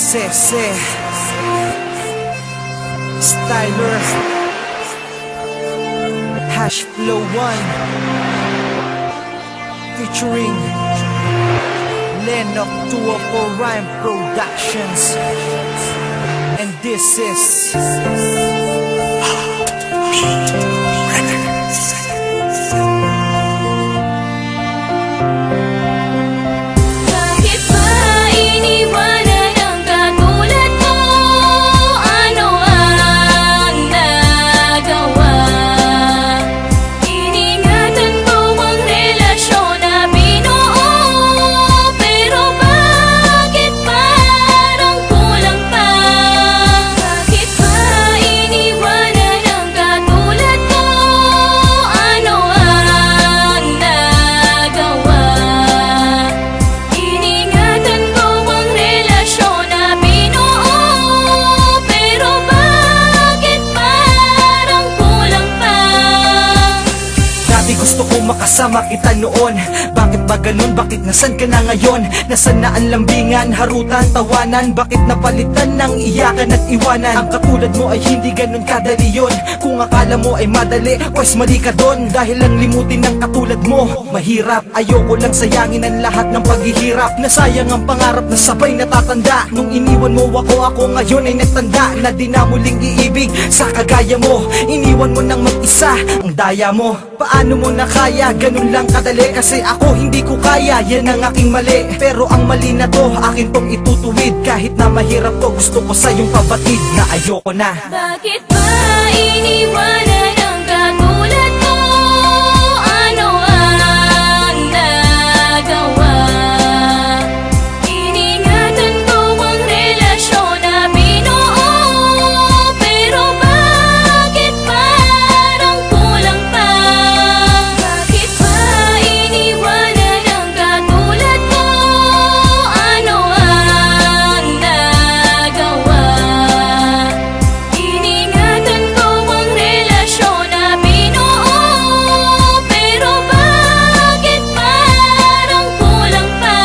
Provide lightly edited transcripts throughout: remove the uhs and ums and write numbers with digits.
Sese Styler Hash Flow 1 featuring Lennox 204 Rhyme Productions, and this is makasama kita noon. Bakit ba ganun? Bakit nasan ka na ngayon? Nasan na ang lambingan, harutan, tawanan? Bakit napalitan ng iyakan at iwanan? Ang katulad mo ay hindi ganun kadali yun. Kung akala mo ay madali, pues mali ka dun. Dahil lang limutin ng katulad mo mahirap. Ayoko lang sayangin ang lahat ng paghihirap. Nasayang ang pangarap na sabay natatanda. Nung iniwan mo ako ngayon ay nagtanda na di na muling iibig sa kagaya mo. Iniwan mo nang mag-isa ang daya mo. Paano mo na kaya? Ganun lang kadali. Kasi ako hindi ko kaya, yan ang aking mali. Pero ang mali na to, akin tong itutuwid. Kahit na mahirap to, gusto ko sa'yong pabatid na ayoko na. Bakit ba iniwanan ang katulad mo? Ano ang nagawa? Iningatan ko ang relasyon na binuo. Pero bakit parang kulang pa? Bakit ba iniwanan ang katulad mo? Ano ang nagawa? Iningatan ko ang relasyon na binuo. Pero bakit parang kulang pa?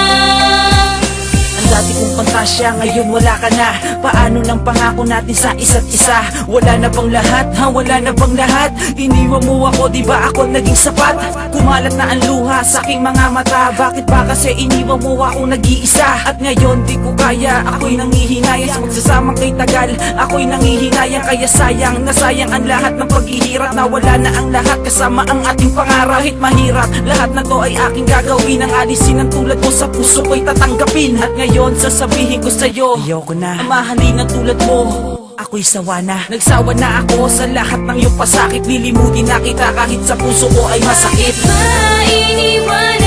Ang dati kong pantasya, ngayon wala ka na. Paano ng pangako natin sa isa't isa? Wala na bang lahat? Ha? Wala na bang lahat? Iniwan mo ako, di ba ako naging sapat? Kumalat na ang luha sa aking mga mata. Bakit ba kasi iniwan mo ako nag-iisa? At ngayon di ko kaya, ako'y nangihinayang sa magsasamang kay tagal. Ako'y nangihinayang kaya sayang, nasayang ang lahat ng paghihirap. Nawala na ang lahat kasama ang ating pangarap. Kahit mahirap, lahat na to ay aking gagawin. Ang alisin ng tulad mo sa puso ko'y tatanggapin. At ngayon sasabihin ko sa'yo, ayoko na mahalin ang tulad mo. Ako'y sawa na. Nagsawa na ako sa lahat ng iyong pasakit. Lilimutin na kita kahit sa puso ko ay masakit. Bakit ba iniwanan